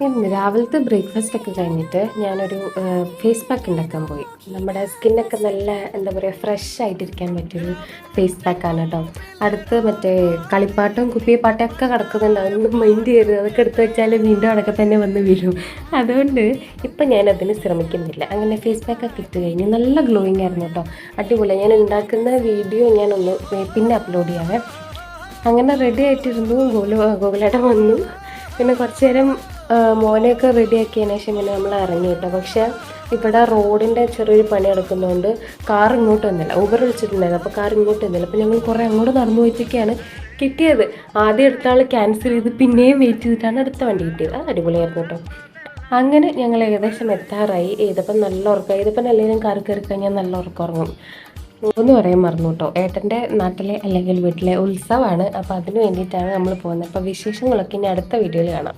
ഇന്ന് രാവിലത്തെ ബ്രേക്ക്ഫാസ്റ്റ് ഒക്കെ കഴിഞ്ഞിട്ട് ഞാനൊരു ഫേസ് പാക്ക് ഉണ്ടാക്കാൻ പോയി. നമ്മുടെ സ്കിന്നൊക്കെ നല്ല എന്താ പറയുക ഫ്രഷ് ആയിട്ടിരിക്കാൻ പറ്റിയൊരു ഫേസ് പാക്കാണ് കേട്ടോ. അടുത്ത് മറ്റേ കളിപ്പാട്ടും കുപ്പിപ്പാട്ടൊക്കെ കിടക്കുന്നുണ്ട്, അതൊന്നും മൈൻഡ് ചെയ്യരുത്. അതൊക്കെ എടുത്ത് വെച്ചാൽ വീണ്ടും അടക്കം തന്നെ വന്ന് വീഴും. അതുകൊണ്ട് ഇപ്പം ഞാനതിന് ശ്രമിക്കുന്നില്ല. അങ്ങനെ ഫേസ് പാക്കൊക്കെ ഇട്ട് കഴിഞ്ഞ് നല്ല ഗ്ലോയിങ് ആയിരുന്നു കേട്ടോ, അടിപൊളി. ഞാൻ ഉണ്ടാക്കുന്ന വീഡിയോ ഞാനൊന്ന് പിന്നെ അപ്ലോഡ് ചെയ്യാവേ. അങ്ങനെ റെഡി ആയിട്ടിരുന്നു. ഗോകുലേട്ടൻ വന്നു. പിന്നെ കുറച്ച് നേരം മോനെയൊക്കെ റെഡിയാക്കിയതിന് ശേഷം പിന്നെ നമ്മൾ ഇറങ്ങി കേട്ടോ. പക്ഷേ ഇവിടെ റോഡിൻ്റെ ചെറിയൊരു പണി നടക്കുന്നതുകൊണ്ട് കാർ ഇങ്ങോട്ട് വന്നില്ല. ഊബർ വിളിച്ചിട്ടുണ്ടായിരുന്നു, അപ്പോൾ കാർ ഇങ്ങോട്ട് വന്നില്ല. അപ്പോൾ ഞങ്ങൾ കുറേ അങ്ങോട്ട് നടന്നു പോയിട്ടൊക്കെയാണ് കിട്ടിയത്. ആദ്യം എടുത്ത ആൾ ക്യാൻസൽ ചെയ്ത് പിന്നെയും വെയിറ്റ് ചെയ്തിട്ടാണ് അടുത്ത വണ്ടി കിട്ടിയത്. അത് അടിപൊളിയായിരുന്നു കേട്ടോ. അങ്ങനെ ഞങ്ങൾ ഏകദേശം എത്താറായി. ഇതിപ്പം നല്ല ഉറക്കം. ഇതിപ്പം നല്ലതിനും കാർ കയറി കഴിഞ്ഞാൽ നല്ല ഉറക്കം ഉറങ്ങും. എന്ന് പറയാൻ മറന്നു കേട്ടോ. ഏട്ടൻ്റെ നാട്ടിലെ അല്ലെങ്കിൽ വീട്ടിലെ ഉത്സവമാണ്, അപ്പോൾ അതിന് വേണ്ടിയിട്ടാണ് നമ്മൾ പോകുന്നത്. അപ്പോൾ വിശേഷങ്ങളൊക്കെ ഇനി അടുത്ത വീഡിയോയിൽ കാണാം.